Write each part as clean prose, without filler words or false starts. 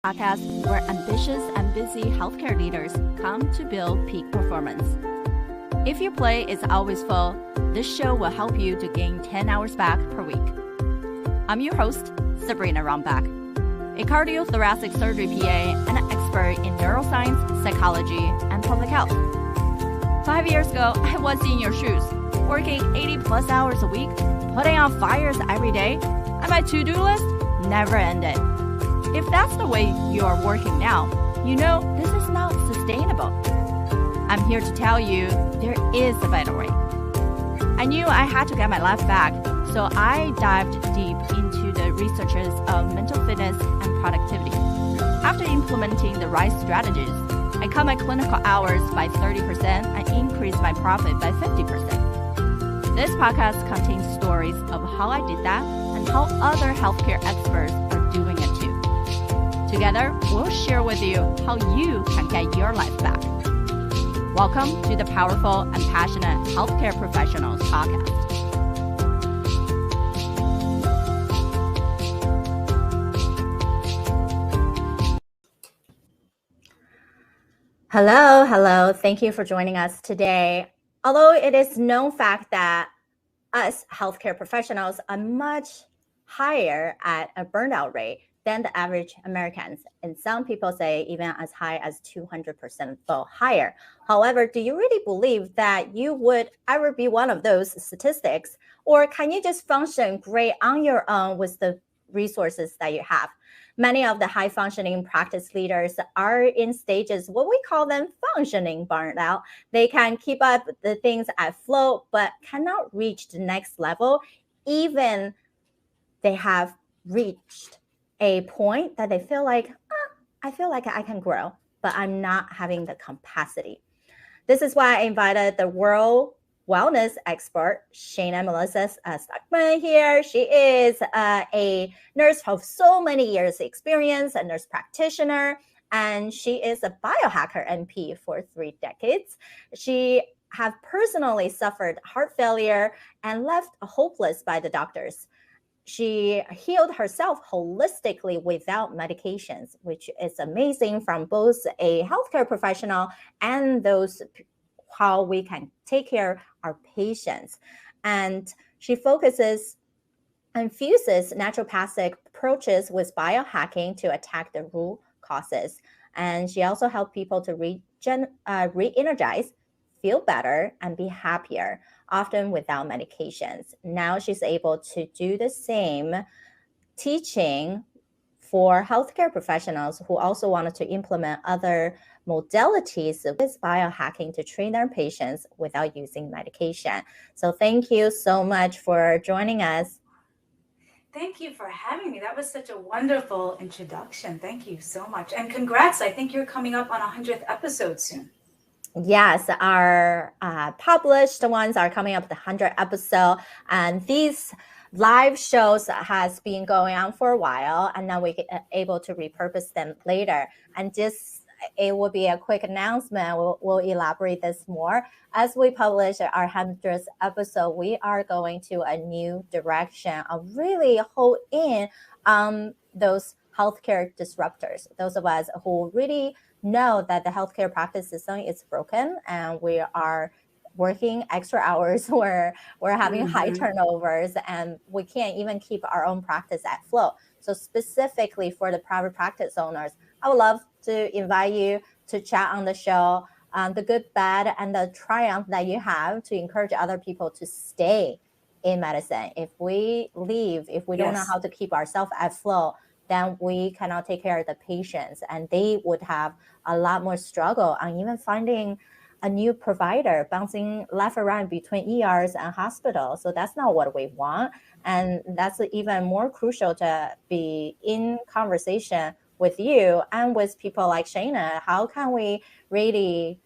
podcast where ambitious and busy healthcare leaders come to build peak performance. If your plate is always full, this show will help you to gain 10 hours back per week. I'm your host, Sabrina Rombach, a cardiothoracic surgery PA and an expert in neuroscience, psychology, and public health. 5 years ago, I was in your shoes, working 80 plus hours a week, putting out fires every day, and my to-do list never ended. If that's the way you are working now, you know this is not sustainable. I'm here to tell you there is a better way. I knew I had to get my life back, so I dived deep into the researches of mental fitness and productivity. After implementing the right strategies, I cut my clinical hours by 30% and increased my profit by 50%. This podcast contains stories of how I did that and how other healthcare experts are doing it too. Together, we'll share with you how you can get your life back. Welcome to the Powerful and Passionate Healthcare Professionals podcast. Hello. Thank you for joining us today. Although it is known fact that us healthcare professionals are much higher at a burnout rate than the average Americans. And some people say even as high as 200% higher. However, do you really believe that you would ever be one of those statistics? Or can you just function great on your own with the resources that you have? Many of the high functioning practice leaders are in stages, what we call them functioning burnout. They can keep up the things at flow, but cannot reach the next level, even they have reached a point that they feel like, I feel like I can grow, but I'm not having the capacity. This is why I invited the world wellness expert, Shana Melissa Stuckman here. She is a nurse of so many years experience, a nurse practitioner, and she is a biohacker NP for 3 decades. She have personally suffered heart failure and left hopeless by the doctors. She healed herself holistically without medications, which is amazing from both a healthcare professional and those how we can take care of our patients. And she infuses naturopathic approaches with biohacking to attack the root causes. And she also helps people to re-energize, feel better, and be happier, often without medications. Now she's able to do the same teaching for healthcare professionals who also wanted to implement other modalities with biohacking to train their patients without using medication. So thank you so much for joining us. Thank you for having me. That was such a wonderful introduction. Thank you so much. And congrats. I think you're coming up on 100th episode soon. Yes, our published ones are coming up the 100th episode. And these live shows has been going on for a while, and now we're able to repurpose them later. And just it will be a quick announcement. We'll elaborate this more. As we publish our 100th episode, we are going to a new direction of really hold in those healthcare disruptors, those of us who really know that the healthcare practice system is broken and we are working extra hours, we're having high turnovers, and we can't even keep our own practice at flow. So specifically for the private practice owners, I would love to invite you to chat on the show, the good, bad, and the triumph that you have to encourage other people to stay in medicine. If we leave, if we don't know how to keep ourselves at flow, then we cannot take care of the patients, and they would have a lot more struggle on even finding a new provider, bouncing left and right between ERs and hospitals. So that's not what we want. And that's even more crucial to be in conversation with you and with people like Shana. How can we really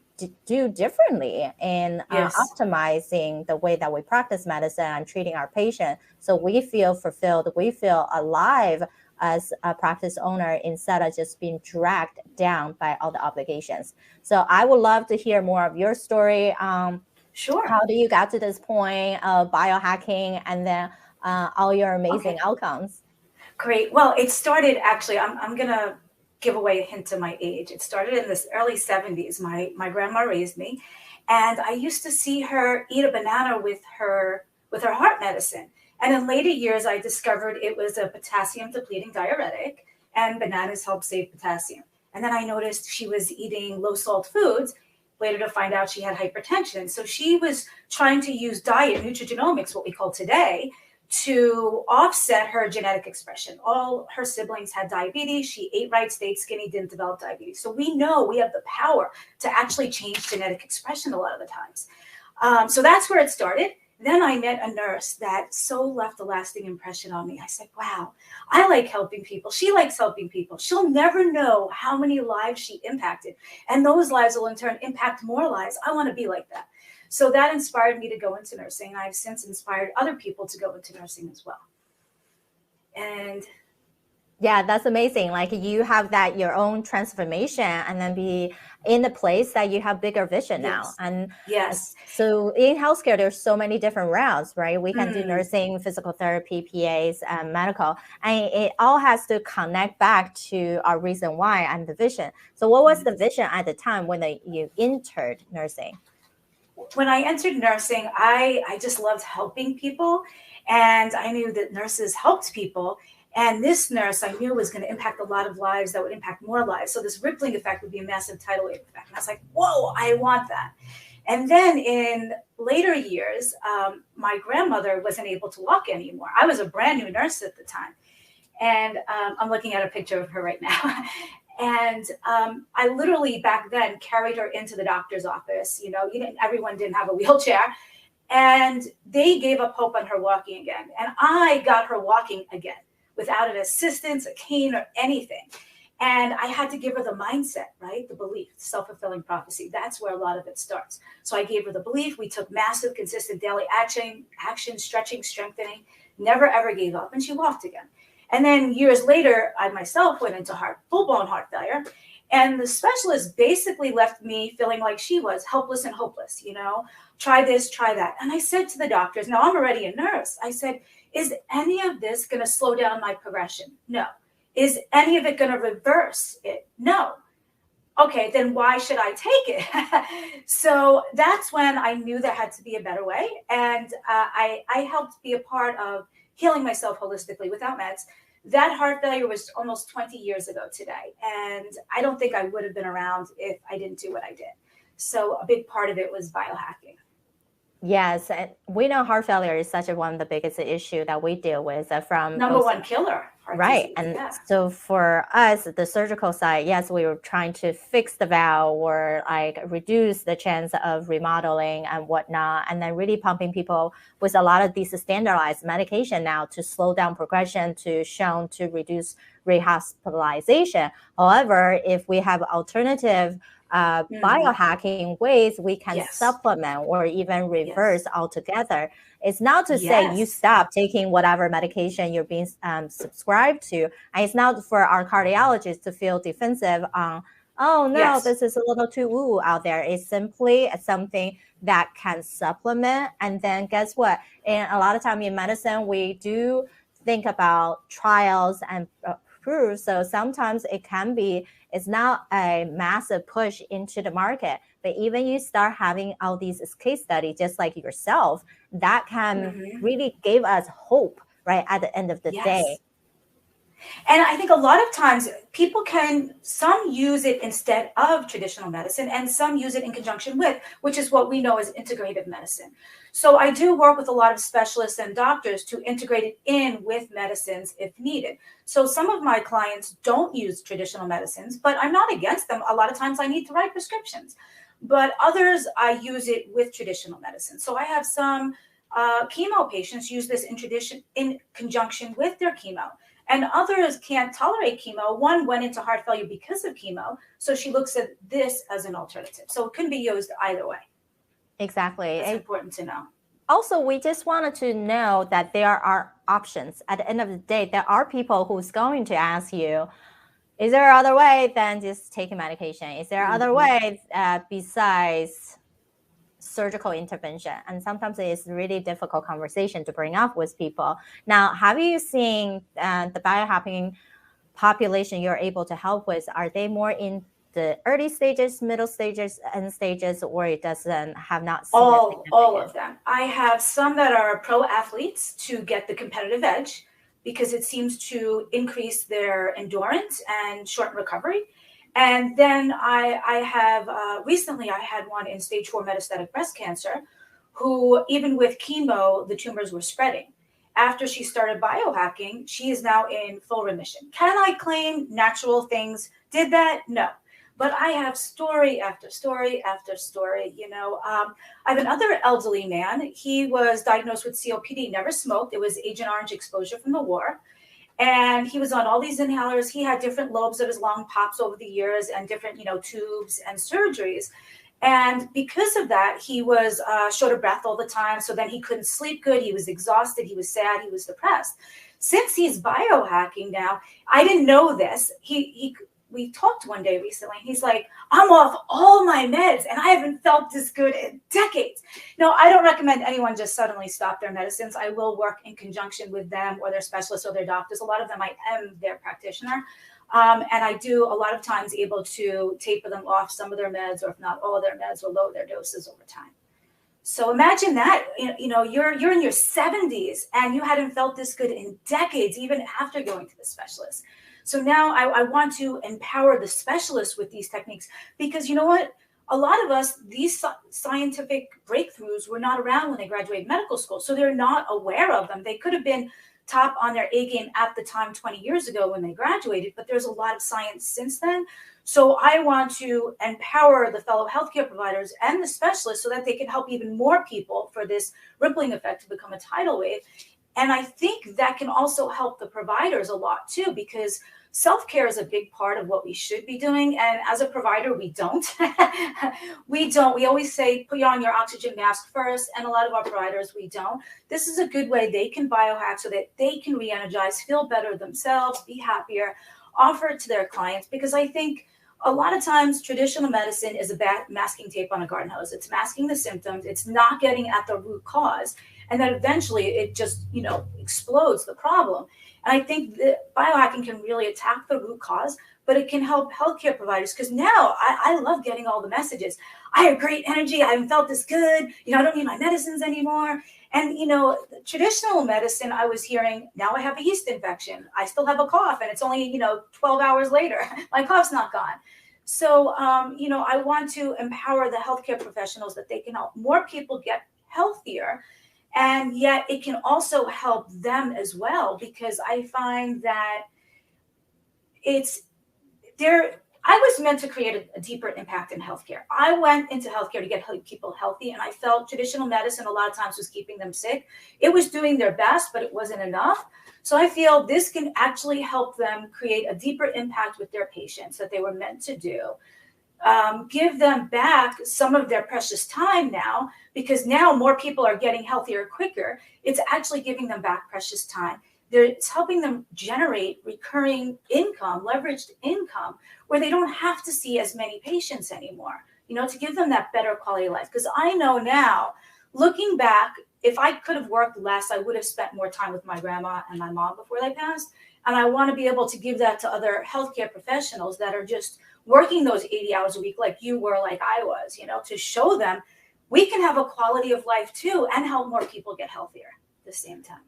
do differently in optimizing the way that we practice medicine and treating our patients so we feel fulfilled, we feel alive as a practice owner instead of just being dragged down by all the obligations. So I would love to hear more of your story. Sure. How do you get to this point of biohacking and then all your amazing outcomes? Great. Well, it started actually, I'm going to give away a hint to my age. It started in the early 70s. My grandma raised me, and I used to see her eat a banana with her heart medicine. And in later years, I discovered it was a potassium depleting diuretic, and bananas help save potassium. And then I noticed she was eating low salt foods, later to find out she had hypertension. So she was trying to use diet, nutrigenomics, what we call today, to offset her genetic expression. All her siblings had diabetes. She ate right, stayed skinny, didn't develop diabetes. So we know we have the power to actually change genetic expression a lot of the times. So that's where it started. Then I met a nurse that so left a lasting impression on me. I said, wow, I like helping people. She likes helping people. She'll never know how many lives she impacted. And those lives will in turn impact more lives. I want to be like that. So that inspired me to go into nursing. I've since inspired other people to go into nursing as well. And yeah, that's amazing. Like you have that your own transformation and then be in the place that you have bigger vision now. And yes. So in healthcare, there's so many different routes, right? We can do nursing, physical therapy, PAs, and medical. And it all has to connect back to our reason why and the vision. So what was the vision at the time when you entered nursing? When I entered nursing, I just loved helping people. And I knew that nurses helped people. And this nurse I knew was going to impact a lot of lives that would impact more lives. So this rippling effect would be a massive tidal wave effect. And I was like, whoa, I want that. And then in later years, my grandmother wasn't able to walk anymore. I was a brand new nurse at the time. And I'm looking at a picture of her right now. And I literally back then carried her into the doctor's office. You know, everyone didn't have a wheelchair. And they gave up hope on her walking again. And I got her walking again without an assistance, a cane, or anything. And I had to give her the mindset, right? The belief, self-fulfilling prophecy. That's where a lot of it starts. So I gave her the belief. We took massive, consistent daily action, stretching, strengthening, never, ever gave up. And she walked again. And then years later, I myself went into full-blown heart failure. And the specialist basically left me feeling like she was helpless and hopeless, try this, try that. And I said to the doctors, now I'm already a nurse. I said, is any of this going to slow down my progression? No. Is any of it going to reverse it? No. Okay, then why should I take it? So that's when I knew there had to be a better way. And I helped be a part of healing myself holistically without meds. That heart failure was almost 20 years ago today. And I don't think I would have been around if I didn't do what I did. So a big part of it was biohacking. Yes, and we know heart failure is such one of the biggest issue that we deal with from number one killer. Right. Disease, and so for us, the surgical side, yes, we were trying to fix the valve or like reduce the chance of remodeling and whatnot, and then really pumping people with a lot of these standardized medication now to slow down progression, to shown to reduce rehospitalization. However, if we have alternative biohacking ways, we can supplement or even reverse altogether. It's not to say you stop taking whatever medication you're being subscribed to. And it's not for our cardiologists to feel defensive on, oh, no, this is a little too woo out there. It's simply something that can supplement. And then guess what? And a lot of time in medicine, we do think about trials and proof. So sometimes it can be, it's not a massive push into the market, but even you start having all these case studies, just like yourself, that can really give us hope, right, at the end of the day. And I think a lot of times people some use it instead of traditional medicine and some use it in conjunction with, which is what we know as integrative medicine. So I do work with a lot of specialists and doctors to integrate it in with medicines if needed. So some of my clients don't use traditional medicines, but I'm not against them. A lot of times I need to write prescriptions, but others I use it with traditional medicine. So I have some chemo patients use this in conjunction with their chemo. And others can't tolerate chemo. One went into heart failure because of chemo. So she looks at this as an alternative. So it can be used either way. Exactly. It's important to know. Also, we just wanted to know that there are options. At the end of the day, there are people who's going to ask you, is there other way than just taking medication? Is there other way besides surgical intervention? And sometimes it's a really difficult conversation to bring up with people. Now, have you seen the biohacking population you're able to help with, are they more in the early stages, middle stages, end stages, or it doesn't have not seen a All significant? of them. I have some that are pro athletes to get the competitive edge because it seems to increase their endurance and shorten recovery. And then I have recently I had one in stage 4 metastatic breast cancer who, even with chemo, the tumors were spreading. After she started biohacking, she is now in full remission. Can I claim natural things did that? No. But I have story after story after story. I have another elderly man. He was diagnosed with COPD, never smoked. It was Agent Orange exposure from the war. And he was on all these inhalers. He had different lobes of his lung pops over the years and different, tubes and surgeries. And because of that, he was short of breath all the time. So then he couldn't sleep good. He was exhausted. He was sad. He was depressed. Since he's biohacking now, I didn't know this. We talked one day recently. He's like, I'm off all my meds and I haven't felt this good in decades. No, I don't recommend anyone just suddenly stop their medicines. I will work in conjunction with them or their specialists or their doctors. A lot of them, I am their practitioner. And I do a lot of times able to taper them off some of their meds, or if not all of their meds, or lower their doses over time. So imagine that, you're in your 70s and you hadn't felt this good in decades, even after going to the specialist. So now I want to empower the specialists with these techniques because you know what? A lot of us, these scientific breakthroughs were not around when they graduated medical school. So they're not aware of them. They could have been top on their A game at the time 20 years ago when they graduated, but there's a lot of science since then. So I want to empower the fellow healthcare providers and the specialists so that they can help even more people for this rippling effect to become a tidal wave. And I think that can also help the providers a lot too, because self-care is a big part of what we should be doing. And as a provider, we don't. We don't. We always say, put on your oxygen mask first. And a lot of our providers, we don't. This is a good way they can biohack so that they can re-energize, feel better themselves, be happier, offer it to their clients. Because I think a lot of times traditional medicine is a bad masking tape on a garden hose. It's masking the symptoms. It's not getting at the root cause. And then eventually it just, explodes the problem. And I think that biohacking can really attack the root cause, but it can help healthcare providers because now I love getting all the messages. I have great energy. I haven't felt this good. I don't need my medicines anymore. And, traditional medicine, I was hearing, now I have a yeast infection. I still have a cough and it's only, 12 hours later. My cough's not gone. So, I want to empower the healthcare professionals that they can help more people get healthier. And yet it can also help them as well, because I find that I was meant to create a deeper impact in healthcare. I went into healthcare to get people healthy, and I felt traditional medicine a lot of times was keeping them sick. It was doing their best, but it wasn't enough. So I feel this can actually help them create a deeper impact with their patients that they were meant to do. Give them back some of their precious time now, because now more people are getting healthier quicker. It's actually giving them back precious time. It's helping them generate recurring income, leveraged income, where they don't have to see as many patients anymore, to give them that better quality of life. Because I know now, looking back, if I could have worked less, I would have spent more time with my grandma and my mom before they passed. And I want to be able to give that to other healthcare professionals that are just working those 80 hours a week like you were, like I was, to show them we can have a quality of life too and help more people get healthier at the same time.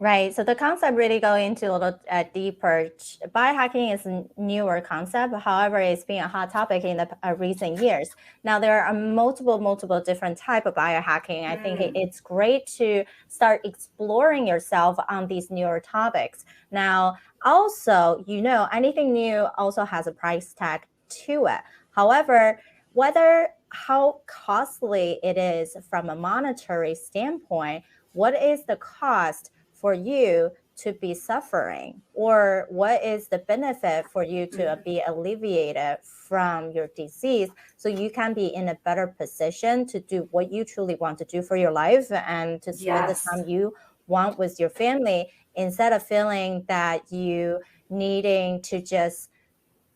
Right. So the concept really go into a little deeper. Biohacking is a newer concept. However, it's been a hot topic in the recent years. Now, there are multiple different type of biohacking. I think it's great to start exploring yourself on these newer topics. Now, also, anything new also has a price tag to it. However, how costly it is from a monetary standpoint, what is the cost for you to be suffering, or what is the benefit for you to be alleviated from your disease, so you can be in a better position to do what you truly want to do for your life and to spend the time you want with your family, instead of feeling that you needing to just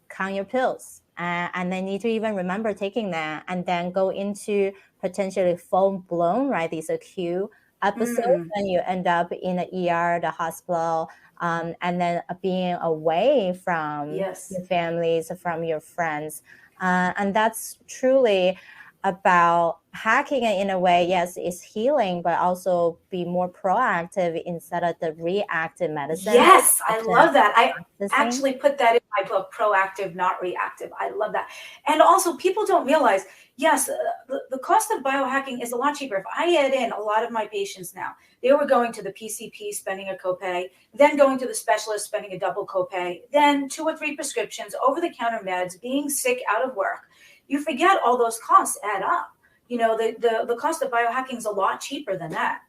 count your pills and then need to even remember taking that, and then go into potentially full blown, right, these acute episodes and you end up in the ER, the hospital, and then being away from your families, from your friends. And that's truly about hacking it in a way, yes, it's healing, but also be more proactive instead of the reactive medicine. Yes, I love that. I actually put that in my book, Proactive, Not Reactive. I love that. And also, people don't realize, yes, the cost of biohacking is a lot cheaper. If I add in a lot of my patients now, they were going to the PCP, spending a copay, then going to the specialist, spending a double copay, then 2 or 3 prescriptions, over-the-counter meds, being sick, out of work. You forget all those costs add up. You know, the cost of biohacking is a lot cheaper than that.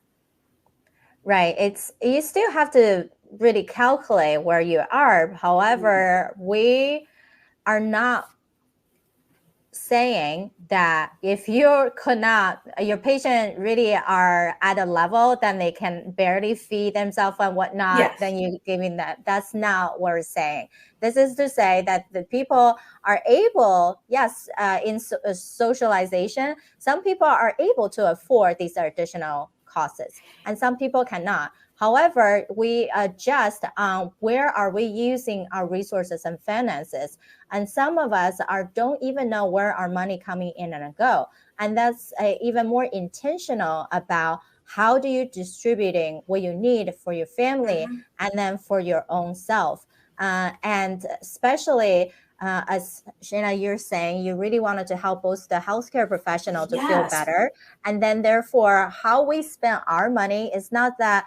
Right. You still have to really calculate where you are. However, we are not saying that if your patient really are at a level that they can barely feed themselves and whatnot, then you're giving that. That's not what we're saying. This is to say that the people are able, in socialization, some people are able to afford these additional costs and some people cannot. However, we adjust on where are we using our resources and finances. And some of us don't even know where our money coming in and go. And that's even more intentional about how do you distributing what you need for your family and then for your own self. And especially as Shana, you're saying, you really wanted to help both the healthcare professional to feel better. And then therefore, how we spend our money is not that,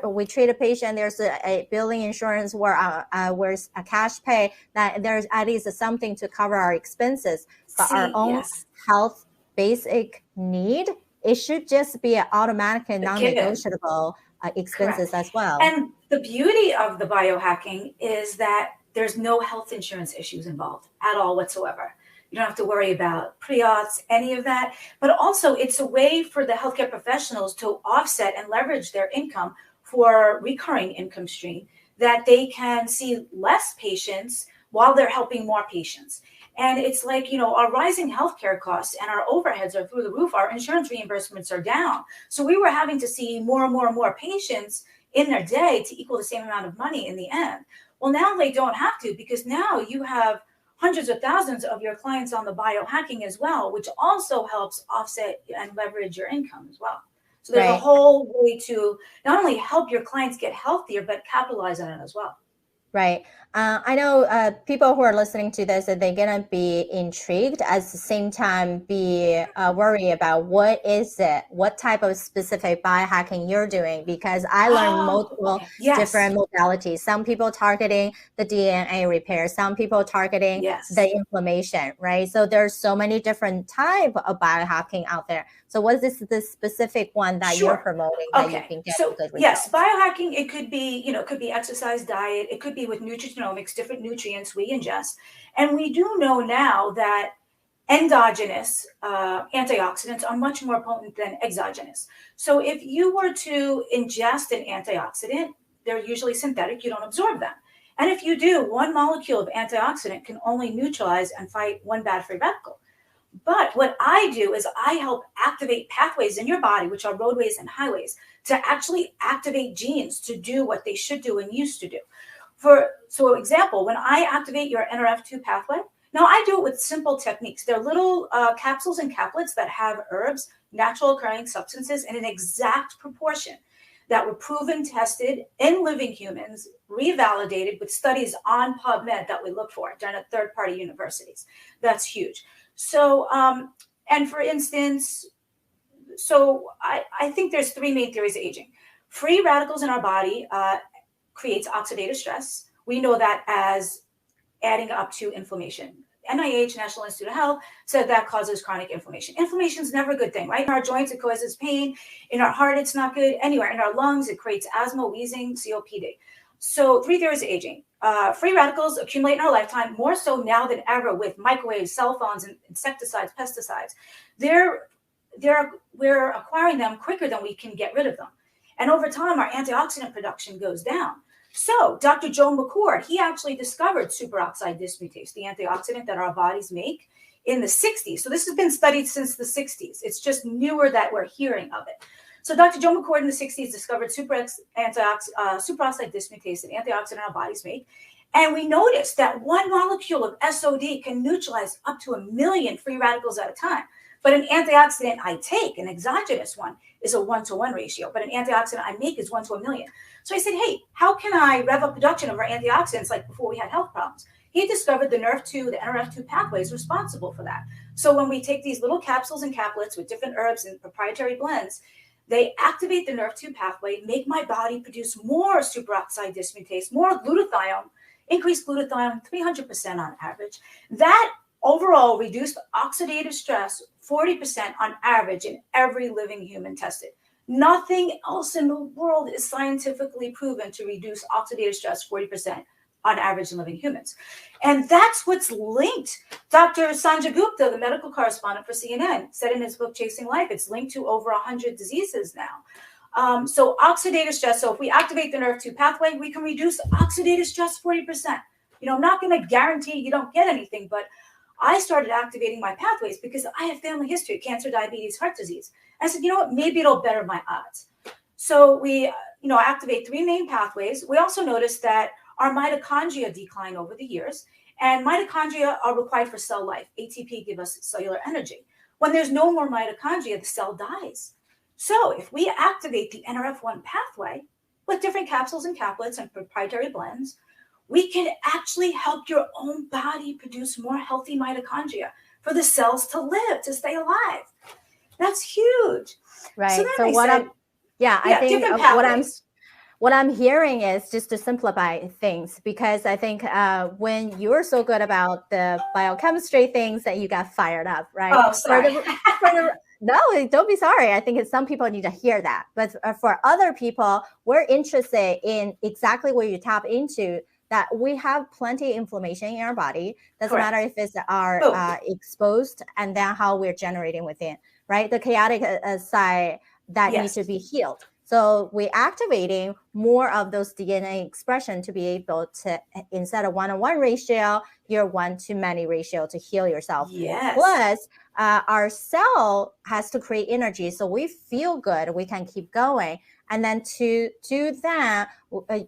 we treat a patient, there's a billing insurance where where's a cash pay, that there's at least something to cover our expenses. But our own health basic need, it should just be an automatic and non-negotiable expenses as well. And the beauty of the biohacking is that there's no health insurance issues involved at all whatsoever. You don't have to worry about pre-auths, any of that. But also, it's a way for the healthcare professionals to offset and leverage their income for recurring income stream, that they can see less patients while they're helping more patients. And it's like, you know, our rising healthcare costs and our overheads are through the roof. Our insurance reimbursements are down. So we were having to see more and more and more patients in their day to equal the same amount of money in the end. Well, now they don't have to, because now you have hundreds of thousands of your clients on the biohacking as well, which also helps offset and leverage your income as well. So there's a whole way to not only help your clients get healthier, but capitalize on it as well. Right. I know people who are listening to this, they're going to be intrigued, at the same time be worried about what type of specific biohacking you're doing, because I learned multiple different modalities. Some people targeting the DNA repair, some people targeting the inflammation, right? So there's so many different types of biohacking out there. So what is the specific one that you're promoting that you can get good results? Yes, biohacking, it could be, it could be exercise, diet, it could be with nutrigenomics, different nutrients we ingest. And we do know now that endogenous antioxidants are much more potent than exogenous. So if you were to ingest an antioxidant, they're usually synthetic, you don't absorb them. And if you do, one molecule of antioxidant can only neutralize and fight one bad free radical. But what I do is I help activate pathways in your body, which are roadways and highways, to actually activate genes to do what they should do and used to do. So example, when I activate your NRF2 pathway, now I do it with simple techniques. They're little capsules and caplets that have herbs, natural occurring substances in an exact proportion that were proven, tested in living humans, revalidated with studies on PubMed that we look for, done at third-party universities. That's huge. So, and for instance, so I think there's 3 main theories of aging. Free radicals in our body creates oxidative stress. We know that as adding up to inflammation. NIH, National Institute of Health, said that causes chronic inflammation. Inflammation is never a good thing, right? In our joints, it causes pain. In our heart, it's not good. Anywhere in our lungs, it creates asthma, wheezing, COPD. So 3 theories of aging. Free radicals accumulate in our lifetime, more so now than ever with microwaves, cell phones, and insecticides, pesticides. We're acquiring them quicker than we can get rid of them. And over time, our antioxidant production goes down. So Dr. Joe McCord, he actually discovered superoxide dismutase, the antioxidant that our bodies make, in the 60s. So this has been studied since the 60s. It's just newer that we're hearing of it. So Dr. Joe McCord in the 60s discovered superoxide dismutase, an antioxidant our bodies make. And we noticed that one molecule of SOD can neutralize up to 1 million free radicals at a time. But an antioxidant I take, an exogenous one, is a 1-to-1 ratio. But an antioxidant I make is 1 to 1 million. So I said, hey, how can I rev up production of our antioxidants like before we had health problems? He discovered the NRF2, the NRF2 pathway is responsible for that. So when we take these little capsules and caplets with different herbs and proprietary blends, they activate the NRF2 pathway, make my body produce more superoxide dismutase, more glutathione, increased glutathione 300% on average. That overall reduced oxidative stress 40% on average in every living human tested. Nothing else in the world is scientifically proven to reduce oxidative stress 40% on average in living humans. And that's what's linked. Dr. Sanjay Gupta, the medical correspondent for CNN, said in his book, Chasing Life, it's linked to over 100 diseases now. So oxidative stress, so if we activate the NRF2 pathway, we can reduce oxidative stress 40%. I'm not going to guarantee you don't get anything, but I started activating my pathways because I have family history, cancer, diabetes, heart disease. I said, you know what, maybe it'll better my odds. So we, activate 3 main pathways. We also noticed that our mitochondria decline over the years, and mitochondria are required for cell life. ATP gives us cellular energy. When there's no more mitochondria, the cell dies. So if we activate the NRF1 pathway with different capsules and caplets and proprietary blends, we can actually help your own body produce more healthy mitochondria for the cells to live, to stay alive. That's huge. Right. So I think what I'm hearing is just to simplify things, because I think when you're so good about the biochemistry things that you got fired up, right? Oh, sorry. No, don't be sorry. I think some people need to hear that. But for other people, we're interested in exactly what you tap into, that we have plenty of inflammation in our body. Doesn't Correct. matter if it's our exposed, and then how we're generating within, right? The chaotic side that needs to be healed. So we're activating more of those DNA expression to be able to, instead of 1-to-1 ratio, your 1-to-many ratio to heal yourself. Yes. Plus, our cell has to create energy, so we feel good. We can keep going. And then to do that,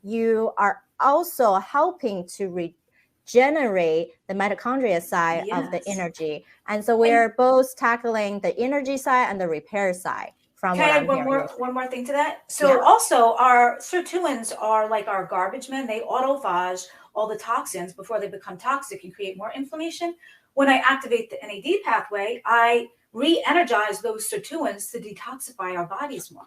you are also helping to regenerate the mitochondria side of the energy. And so we're both tackling the energy side and the repair side. Can I add one more thing to that? So also our sirtuins are like our garbage men. They autophage all the toxins before they become toxic and create more inflammation. When I activate the NAD pathway, I re-energize those sirtuins to detoxify our bodies more.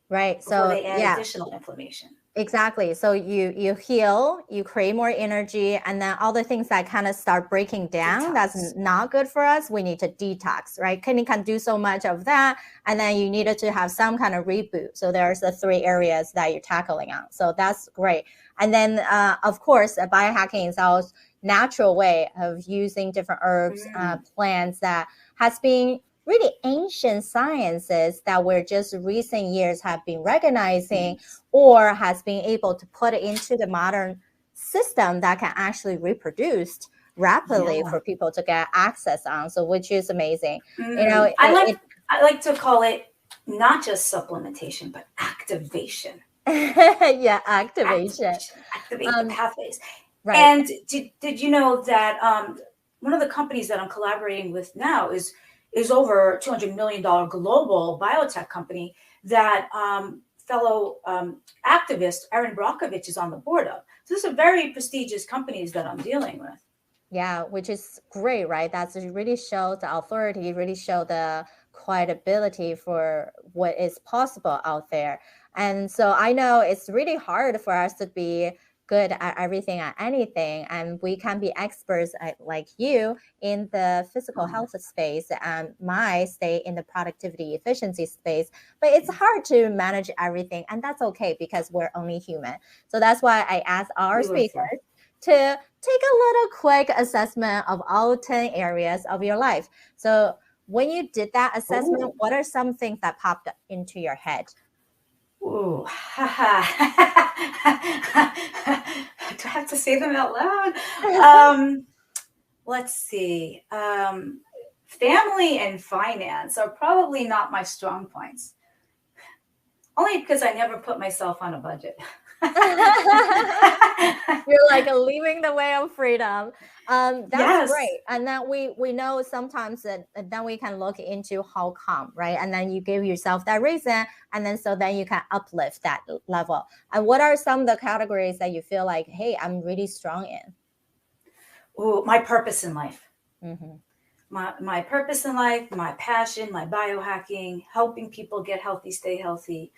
Right. So they add additional inflammation. Exactly. So you heal, you create more energy, and then all the things that kind of start breaking down, that's not good for us, we need to detox, right? Kidney can do so much of that, and then you needed to have some kind of reboot. So there's the 3 areas that you're tackling on. So that's great. And then, of course, biohacking is our natural way of using different herbs, plants that has been really ancient sciences that we're just recent years have been recognizing or has been able to put it into the modern system that can actually reproduce rapidly for people to get access on. So which is amazing. I like to call it not just supplementation, but activation. Activation. Activate the pathways. Right. And did you know that one of the companies that I'm collaborating with now is over $200 million global biotech company that fellow activist Erin Brockovich is on the board of. So these are very prestigious companies that I'm dealing with. Yeah, which is great, right? That's really show the authority, really show the credibility for what is possible out there. And so I know it's really hard for us to be good at everything and anything, and we can be experts like you in the physical health space, and my stay in the productivity efficiency space, but it's hard to manage everything, and that's okay because we're only human. So that's why I asked our speakers to take a little quick assessment of all 10 areas of your life. So when you did that assessment, what are some things that popped into your head? Ooh, do I have to say them out loud? Let's see. Family and finance are probably not my strong points. Only because I never put myself on a budget. You're like leaving the way of freedom. That's Yes. great. And then we know sometimes that then we can look into how come, right? And then you give yourself that reason, and then so then you can uplift that level. And what are some of the categories that you feel like, hey, I'm really strong in? Ooh, my purpose in life. Mm-hmm. My purpose in life, my passion, my biohacking, helping people get healthy, stay healthy.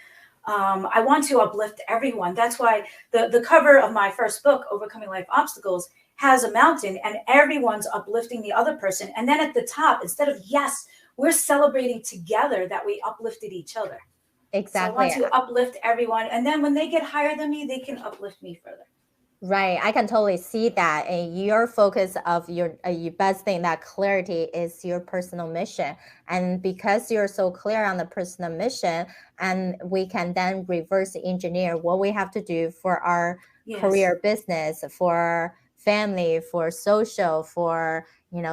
I want to uplift everyone. That's why the cover of my first book, Overcoming Life Obstacles, has a mountain and everyone's uplifting the other person. And then at the top, instead of yes, we're celebrating together that we uplifted each other. Exactly. So I want to uplift everyone. And then when they get higher than me, they can uplift me further. Right. I can totally see that. And your focus of your best thing, that clarity is your personal mission. And because you're so clear on the personal mission, and we can then reverse engineer what we have to do for our career, business, for family, for social, for,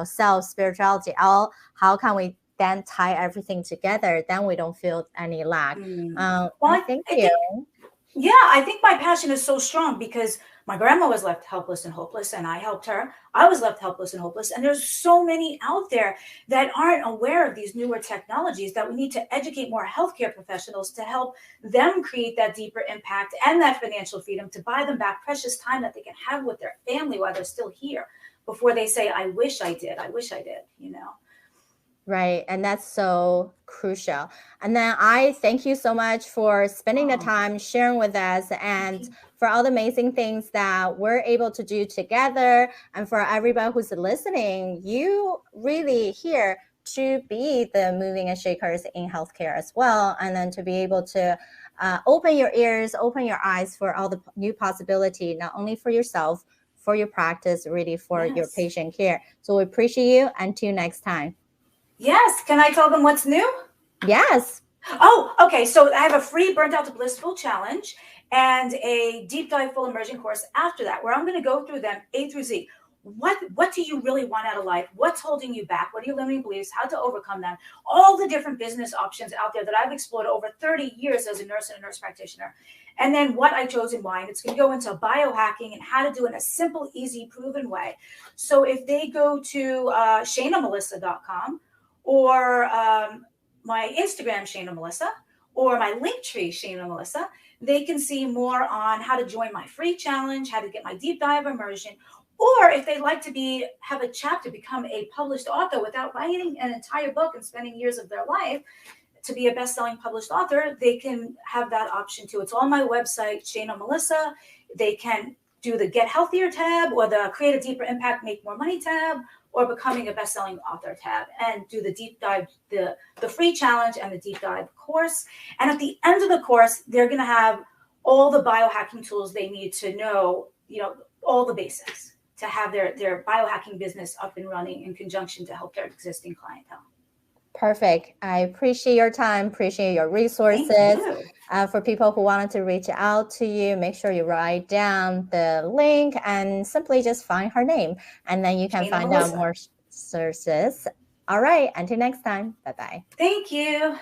self, spirituality, how can we then tie everything together? Then we don't feel any lack. Well, Thank you. I think my passion is so strong because my grandma was left helpless and hopeless, and I helped her. I was left helpless and hopeless. And there's so many out there that aren't aware of these newer technologies that we need to educate more healthcare professionals to help them create that deeper impact and that financial freedom to buy them back precious time that they can have with their family while they're still here before they say, I wish I did, Right. And that's so crucial. And then I thank you so much for spending the time sharing with us and for all the amazing things that we're able to do together. And for everybody who's listening, you really here to be the moving and shakers in healthcare as well. And then to be able to open your ears, open your eyes for all the new possibility, not only for yourself, for your practice, really for your patient care. So we appreciate you. Until next time. Yes. Can I tell them what's new? Yes. Oh, okay. So I have a free Burnt Out to Blissful challenge and a deep dive full immersion course after that, where I'm going to go through them A through Z. What do you really want out of life? What's holding you back? What are your limiting beliefs? How to overcome them? All the different business options out there that I've explored over 30 years as a nurse and a nurse practitioner. And then what I chose and why. And it's going to go into biohacking and how to do it in a simple, easy, proven way. So if they go to ShanaMelissa.com or my Instagram, Shana Melissa, or my Linktree, Shana Melissa, they can see more on how to join my free challenge, how to get my deep dive immersion, or if they'd like to have a chapter, become a published author without writing an entire book and spending years of their life to be a best-selling published author, they can have that option too. It's on my website, Shana Melissa. They can do the Get Healthier tab or the Create a Deeper Impact, Make More Money tab, or Becoming a Best-Selling Author tab, and do the deep dive, the free challenge and the deep dive course. And at the end of the course, they're going to have all the biohacking tools they need to know, all the basics to have their biohacking business up and running in conjunction to help their existing clientele. Perfect. I appreciate your time, appreciate your resources. For people who wanted to reach out to you, make sure you write down the link and simply just find her name. And then you can find out more sources. All right. Until next time. Bye-bye. Thank you.